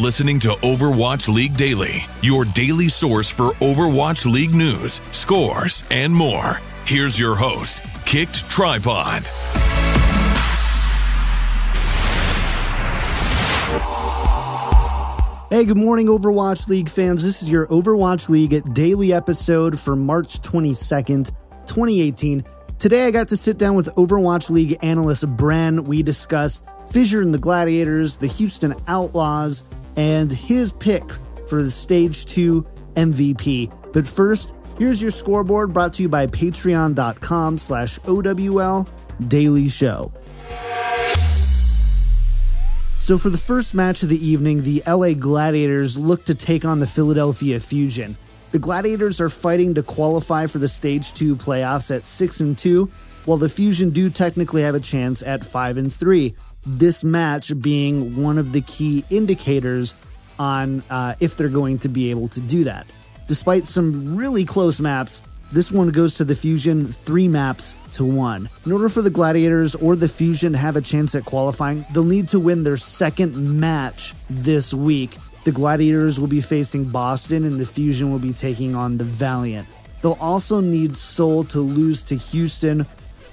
listening to Overwatch League Daily, your daily source for Overwatch League news, scores, and more. Here's your host, KickedTripod. Hey, good morning, Overwatch League fans. This is your Overwatch League daily episode for March 22nd, 2018. Today, I got to sit down with Overwatch League analyst Bren. We discussed Fissure and the Gladiators, the Houston Outlaws, and his pick for the Stage 2 MVP. But first, here's your scoreboard brought to you by patreon.com/OWL Daily Show. So for the first match of the evening, the LA Gladiators look to take on the Philadelphia Fusion. The Gladiators are fighting to qualify for the Stage 2 playoffs at 6-2, while the Fusion do technically have a chance at 5-3. This match being one of the key indicators on if they're going to be able to do that. Despite some really close maps, this one goes to the Fusion 3-1. In order for the Gladiators or the Fusion to have a chance at qualifying, they'll need to win their second match this week. The Gladiators will be facing Boston and the Fusion will be taking on the Valiant. They'll also need Seoul to lose to Houston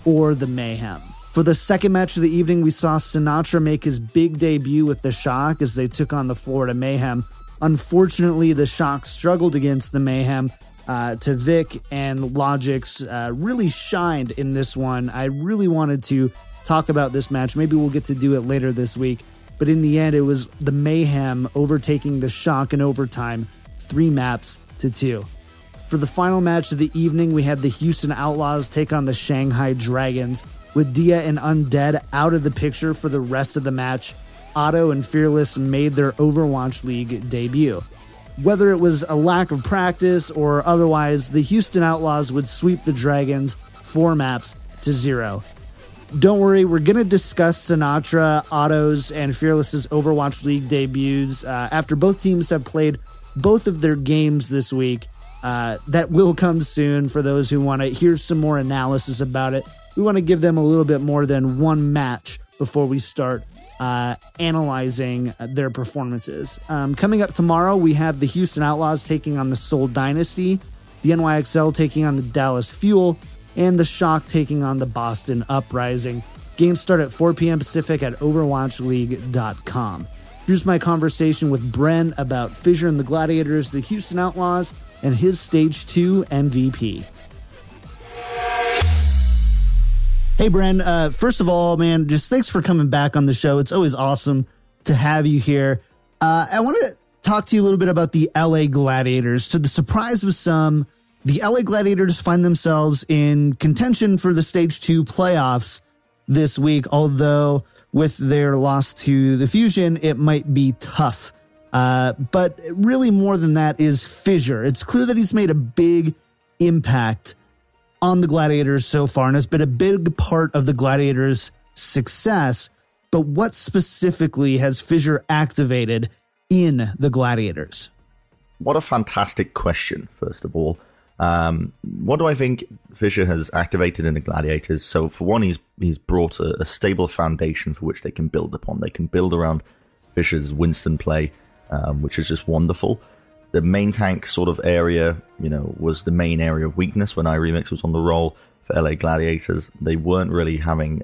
or the Mayhem. For the second match of the evening, we saw Sinatra make his big debut with the Shock as they took on the Florida Mayhem. Unfortunately, the Shock struggled against the Mayhem. Vic and Logic's really shined in this one. I really wanted to talk about this match. Maybe we'll get to do it later this week. But in the end, it was the Mayhem overtaking the Shock in overtime, 3-2. For the final match of the evening, we had the Houston Outlaws take on the Shanghai Dragons. With Dia and Undead out of the picture for the rest of the match, Otto and Fearless made their Overwatch League debut. Whether it was a lack of practice or otherwise, the Houston Outlaws would sweep the Dragons 4-0. Don't worry, we're going to discuss Sinatra, Otto's, and Fearless's Overwatch League debuts after both teams have played both of their games this week. That will come soon for those who want to hear some more analysis about it. We want to give them a little bit more than one match before we start analyzing their performances. Coming up tomorrow, we have the Houston Outlaws taking on the Seoul Dynasty, the NYXL taking on the Dallas Fuel, and the Shock taking on the Boston Uprising. Games start at 4 p.m. Pacific at overwatchleague.com. Here's my conversation with Bren about Fissure and the Gladiators, the Houston Outlaws, and his Stage 2 MVP. Hey, Bren, first of all, man, just thanks for coming back on the show. It's always awesome to have you here. I want to talk to you a little bit about the LA Gladiators. To the surprise of some, the LA Gladiators find themselves in contention for the Stage 2 playoffs this week, although with their loss to the Fusion, it might be tough. But really more than that is Fissure. It's clear that he's made a big impact on the Gladiators so far and has been a big part of the Gladiators' success. But what specifically has Fissure activated in the Gladiators? What a fantastic question, first of all. What do I think Fissure has activated in the Gladiators? So for one, he's brought a stable foundation for which they can build upon. They can build around Fissure's Winston play, which is just wonderful. The main tank sort of area, was the main area of weakness when iRemix was on the roll for LA Gladiators. They weren't really having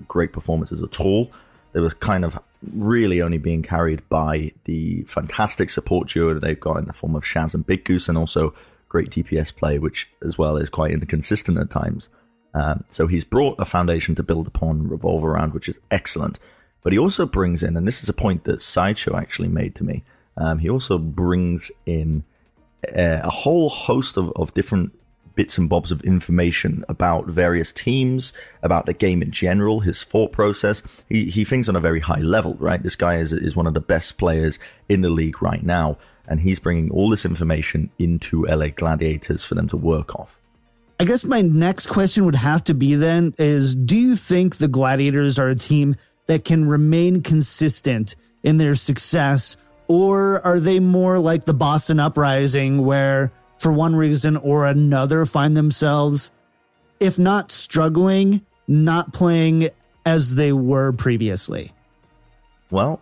great performances at all. They were kind of really only being carried by the fantastic support duo that they've got in the form of Shaz and Big Goose, and also great DPS play, which as well is quite inconsistent at times. So he's brought a foundation to build upon, revolve around, which is excellent. But he also brings in, and this is a point that Sideshow actually made to me, he also brings in a whole host of different bits and bobs of information about various teams, about the game in general, his thought process. He thinks on a very high level, right? This guy is one of the best players in the league right now, and he's bringing all this information into LA Gladiators for them to work off. I guess my next question would have to be then is, do you think the Gladiators are a team that can remain consistent in their success, or are they more like the Boston Uprising where for one reason or another find themselves, if not struggling, not playing as they were previously? Well,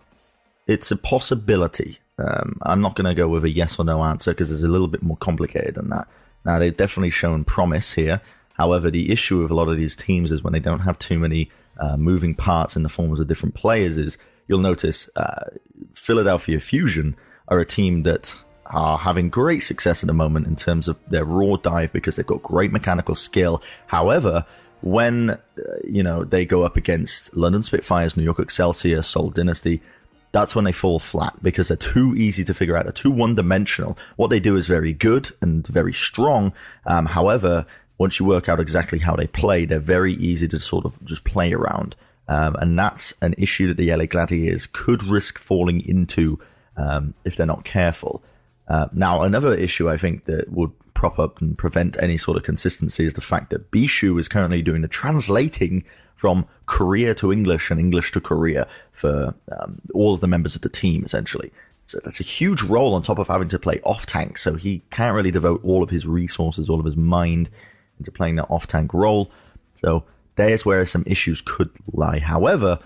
it's a possibility. I'm not going to go with a yes or no answer because it's a little bit more complicated than that. Now, they've definitely shown promise here. However, the issue with a lot of these teams is when they don't have too many moving parts in the forms of different players is you'll notice Philadelphia Fusion are a team that are having great success at the moment in terms of their raw dive because they've got great mechanical skill. However, when they go up against London Spitfires, New York Excelsior, Seoul Dynasty, that's when they fall flat because they're too easy to figure out. They're too one-dimensional. What they do is very good and very strong. However, once you work out exactly how they play, they're very easy to sort of just play around. And that's an issue that the LA Gladiators could risk falling into if they're not careful. Now, another issue I think that would prop up and prevent any sort of consistency is the fact that Bishu is currently doing the translating from Korea to English and English to Korea for all of the members of the team, essentially. So that's a huge role on top of having to play off-tank, so he can't really devote all of his resources, all of his mind into playing that off-tank role. So there's where some issues could lie. However,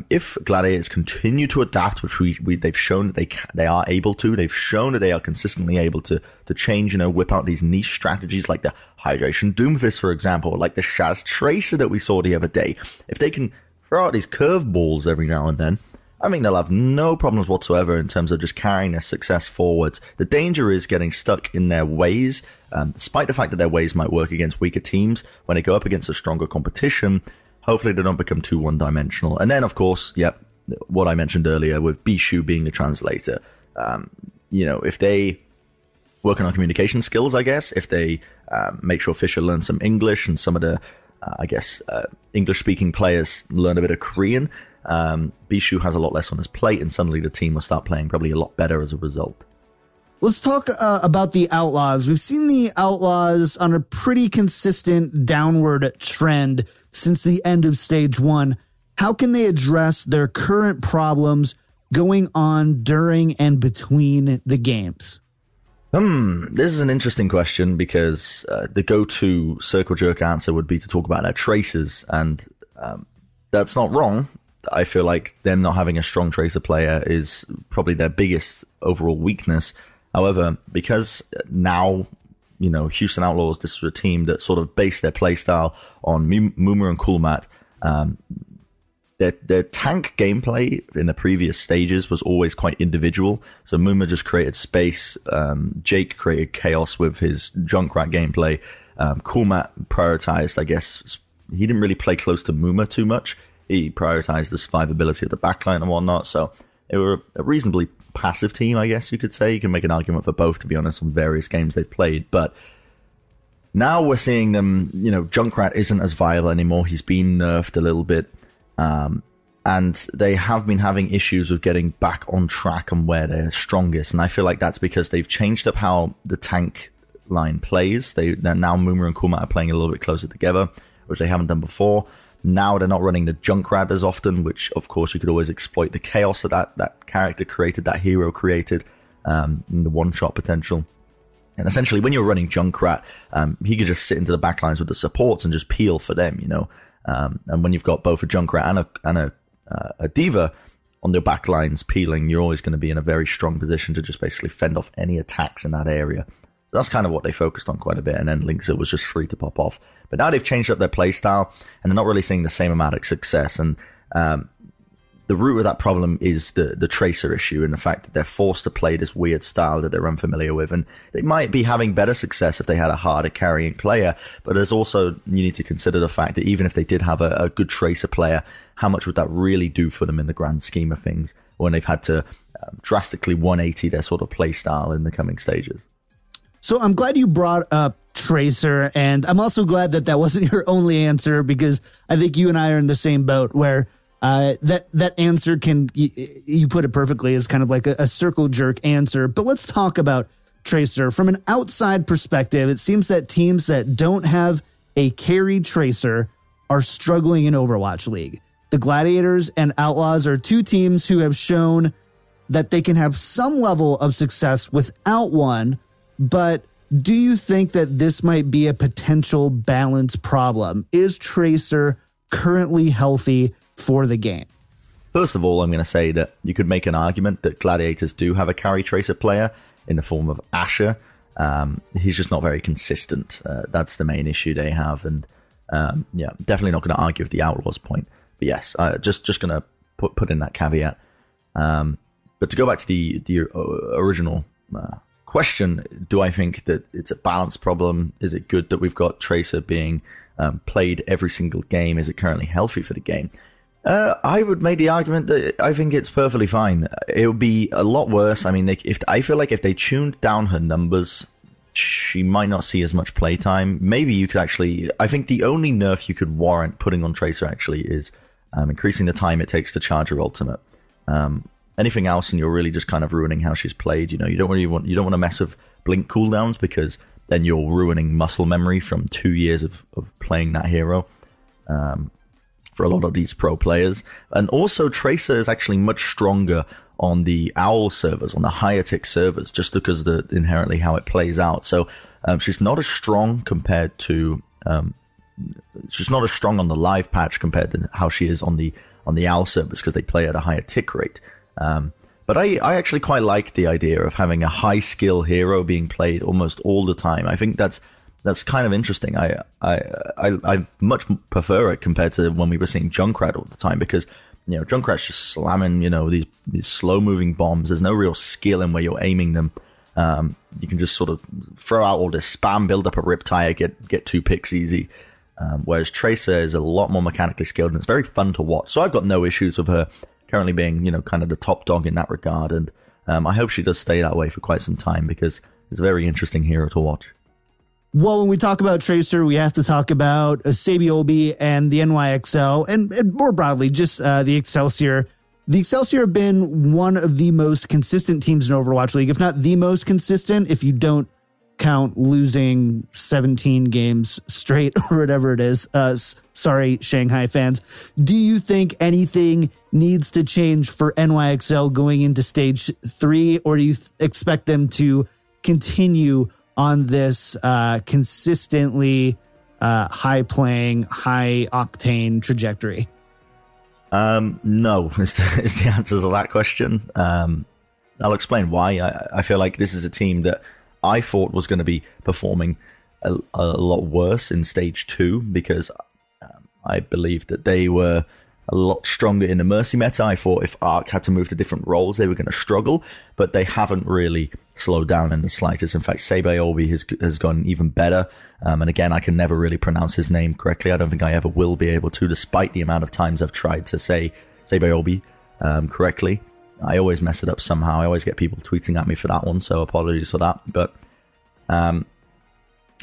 if Gladiators continue to adapt, which they've shown that they are able to, they've shown that they are consistently able to change, whip out these niche strategies like the Hydration Doomfist, for example, like the Shaz Tracer that we saw the other day. If they can throw out these curveballs every now and then, I think they'll have no problems whatsoever in terms of just carrying their success forwards. The danger is getting stuck in their ways, despite the fact that their ways might work against weaker teams. When they go up against a stronger competition, hopefully they don't become too one-dimensional. And then, of course, what I mentioned earlier with Bishu being the translator. If they work on our communication skills, I guess, if they make sure Fissure learns some English and some of the, English-speaking players learn a bit of Korean, Bishu has a lot less on his plate, and suddenly the team will start playing probably a lot better as a result. Let's talk about the Outlaws. We've seen the Outlaws on a pretty consistent downward trend since the end of Stage 1. How can they address their current problems going on during and between the games? This is an interesting question because the go-to circle jerk answer would be to talk about their traces, and that's not wrong. I feel like them not having a strong tracer player is probably their biggest overall weakness. However, because now, Houston Outlaws, this was a team that sort of based their playstyle on Moomer and Coolmat. Their tank gameplay in the previous stages was always quite individual. So Moomer just created space. Jake created chaos with his Junkrat gameplay. Coolmat prioritized, I guess, he didn't really play close to Moomer too much. He prioritized the survivability of the backline and whatnot. So they were a reasonably passive team, I guess you could say. You can make an argument for both, to be honest, on various games they've played. But now we're seeing them, Junkrat isn't as viable anymore. He's been nerfed a little bit. And they have been having issues with getting back on track and where they're strongest. And I feel like that's because they've changed up how the tank line plays. They're now Moomer and Coolmat are playing a little bit closer together, which they haven't done before. Now they're not running the Junkrat as often, which of course you could always exploit the chaos that character created, that hero created, and the one-shot potential. And essentially, when you're running Junkrat, he could just sit into the backlines with the supports and just peel for them, And when you've got both a Junkrat and a Diva on their backlines peeling, you're always going to be in a very strong position to just basically fend off any attacks in that area. So that's kind of what they focused on quite a bit, and then Linkzr was just free to pop off. But now they've changed up their playstyle, and they're not really seeing the same amount of success. And the root of that problem is the tracer issue, and the fact that they're forced to play this weird style that they're unfamiliar with. And they might be having better success if they had a harder carrying player, but there's also, you need to consider the fact that even if they did have a good tracer player, how much would that really do for them in the grand scheme of things when they've had to drastically 180 their sort of playstyle in the coming stages? So I'm glad you brought up Tracer, and I'm also glad that wasn't your only answer, because I think you and I are in the same boat where that answer you put it perfectly, is kind of like a circle jerk answer. But let's talk about Tracer. From an outside perspective, it seems that teams that don't have a carry Tracer are struggling in Overwatch League. The Gladiators and Outlaws are two teams who have shown that they can have some level of success without one. But do you think that this might be a potential balance problem? Is Tracer currently healthy for the game? First of all, I'm going to say that you could make an argument that Gladiators do have a carry Tracer player in the form of Asher. He's just not very consistent. That's the main issue they have. And yeah, definitely not going to argue with the Outlaws point. But yes, just going to put in that caveat. But to go back to the original question, do I think that it's a balance problem? Is it good that we've got Tracer being played every single game? Is it currently healthy for the game? I would make the argument that I think it's perfectly fine. It would be a lot worse. I mean, I feel like if they tuned down her numbers, she might not see as much playtime. Maybe you could actually... I think the only nerf you could warrant putting on Tracer actually is increasing the time it takes to charge her ultimate. Anything else, and you're really just kind of ruining how she's played. You know, you don't want to mess with blink cooldowns, because then you're ruining muscle memory from 2 years of playing that hero. For a lot of these pro players. And also Tracer is actually much stronger on the Owl servers, on the higher tick servers, just because of inherently how it plays out. So she's not as strong compared to she's not as strong on the live patch compared to how she is on the Owl servers, because they play at a higher tick rate. But I actually quite like the idea of having a high skill hero being played almost all the time. I think that's kind of interesting. I much prefer it compared to when we were seeing Junkrat all the time, because, you know, Junkrat's just slamming, you know, these slow moving bombs. There's no real skill in where you're aiming them. You can just sort of throw out all this spam, build up a Riptire, get 2 picks easy. Whereas Tracer is a lot more mechanically skilled, and it's very fun to watch. So I've got no issues with her currently being, you know, kind of the top dog in that regard. And I hope she does stay that way for quite some time, because it's a very interesting hero to watch. Well, when we talk about Tracer, we have to talk about Sabiobi and the NYXL, and more broadly, just the Excelsior. The Excelsior have been one of the most consistent teams in Overwatch League, if not the most consistent, if you don't count losing 17 games straight or whatever it is. Sorry, Shanghai fans. Do you think anything needs to change for NYXL going into stage 3, or do you expect them to continue on this consistently high playing, high octane trajectory? No, is the answer to that question. I'll explain why. I feel like this is a team that I thought was going to be performing a lot worse in stage 2, because I believed that they were a lot stronger in the Mercy meta. I thought if Arc had to move to different roles, they were going to struggle, but they haven't really slowed down in the slightest. In fact, Sabiobi has gone even better. And again, I can never really pronounce his name correctly. I don't think I ever will be able to, despite the amount of times I've tried to say Sabiobi correctly. I always mess it up somehow. I always get people tweeting at me for that one, so apologies for that. But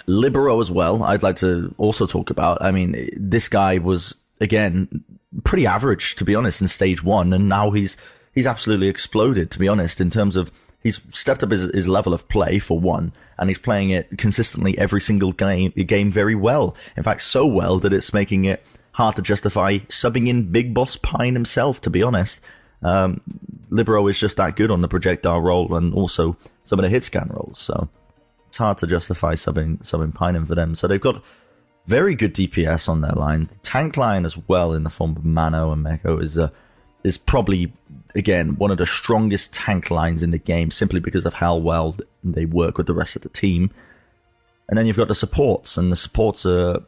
Libero as well, I'd like to also talk about. I mean, this guy was, again, pretty average, to be honest, in stage 1, and now he's absolutely exploded, to be honest, in terms of he's stepped up his level of play, for one, and he's playing it consistently every single game very well. In fact, so well that it's making it hard to justify subbing in Big Boss Pine himself, to be honest. Libero is just that good on the projectile role and also some of the hit scan roles, so it's hard to justify subbing Pine in for them. So they've got very good DPS on their line. Tank line as well, in the form of Mano and Meko, is probably, again, one of the strongest tank lines in the game, simply because of how well they work with the rest of the team. And then you've got the supports, and the supports are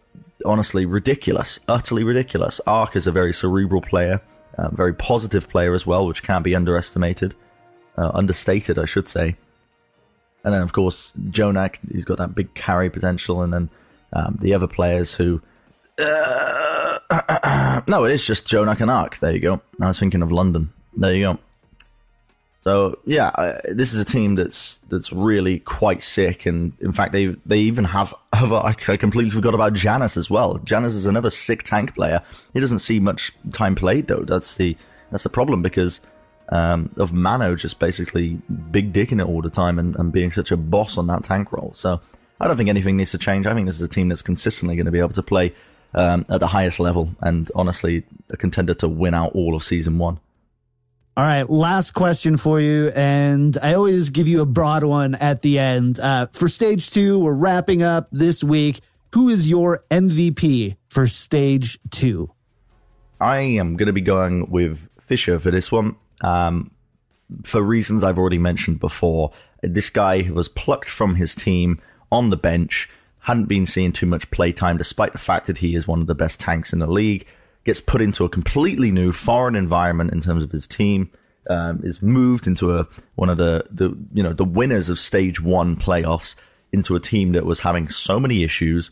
honestly ridiculous, utterly ridiculous. Arc is a very cerebral player, very positive player as well, which can't be understated, I should say. And then, of course, Jonak, he's got that big carry potential, and then the other players who... no, it is just Jonak and Arc. There you go. I was thinking of London. There you go. So, yeah, this is a team that's really quite sick, and in fact, they even have other... I completely forgot about Janus as well. Janus is another sick tank player. He doesn't see much time played, though. That's the problem, because of Mano just basically big dicking it all the time and being such a boss on that tank role. So I don't think anything needs to change. I think this is a team that's consistently going to be able to play at the highest level, and honestly a contender to win out all of Season 1. All right, last question for you, and I always give you a broad one at the end. For Stage 2, we're wrapping up this week. Who is your MVP for Stage 2? I am going to be going with Fissure for this one. For reasons I've already mentioned before, this guy was plucked from his team on the bench, hadn't been seeing too much playtime despite the fact that he is one of the best tanks in the league, gets put into a completely new foreign environment in terms of his team, is moved into one of the winners of Stage 1 playoffs into a team that was having so many issues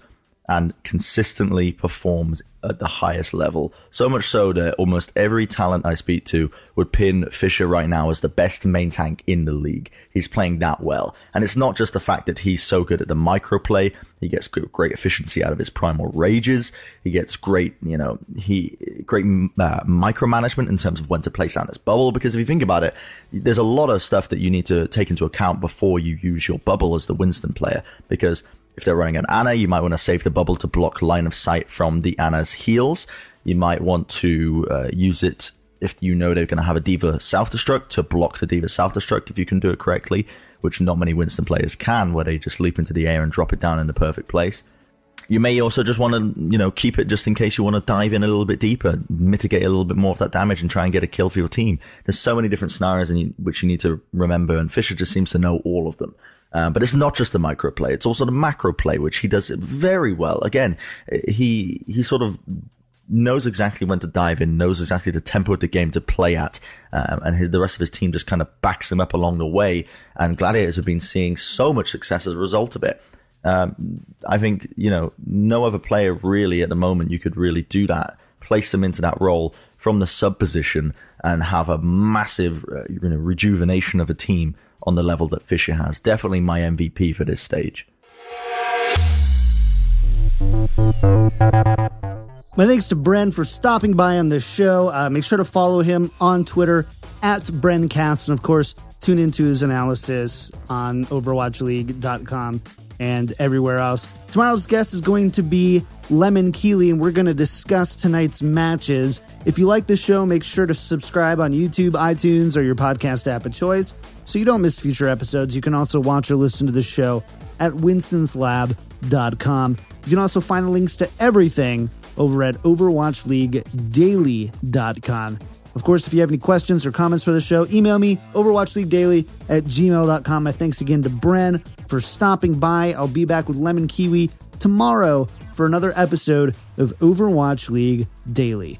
and consistently performs at the highest level. So much so that almost every talent I speak to would pin Fissure right now as the best main tank in the league. He's playing that well. And it's not just the fact that he's so good at the microplay. He gets great efficiency out of his primal rages. He gets great micromanagement in terms of when to place down his bubble. Because if you think about it, there's a lot of stuff that you need to take into account before you use your bubble as the Winston player. Because if they're running an Ana, you might want to save the bubble to block line of sight from the Ana's heals. You might want to use it if you know they're going to have a D.Va self-destruct to block the D.Va self-destruct if you can do it correctly, which not many Winston players can, where they just leap into the air and drop it down in the perfect place. You may also just want to, keep it just in case you want to dive in a little bit deeper, mitigate a little bit more of that damage and try and get a kill for your team. There's so many different scenarios which you need to remember, and Fissure just seems to know all of them. But it's not just the micro play, it's also the macro play, which he does very well. Again, he sort of knows exactly when to dive in, knows exactly the tempo of the game to play at, and the rest of his team just kind of backs him up along the way, and Gladiators have been seeing so much success as a result of it. I think, no other player really at the moment you could really do that, place them into that role from the sub position and have a massive rejuvenation of a team on the level that Fissure has. Definitely my MVP for this stage. My thanks to Bren for stopping by on this show. Make sure to follow him on Twitter at BrenCast, and of course, tune into his analysis on OverwatchLeague.com and everywhere else. Tomorrow's guest is going to be Lemon Keeley, and we're going to discuss tonight's matches. If you like the show, make sure to subscribe on YouTube, iTunes, or your podcast app of choice so you don't miss future episodes. You can also watch or listen to the show at winstonslab.com. You can also find links to everything over at overwatchleaguedaily.com. Of course, if you have any questions or comments for the show, email me, overwatchleaguedaily@gmail.com. My thanks again to Bren for stopping by. I'll be back with Lemon Kiwi tomorrow for another episode of Overwatch League Daily.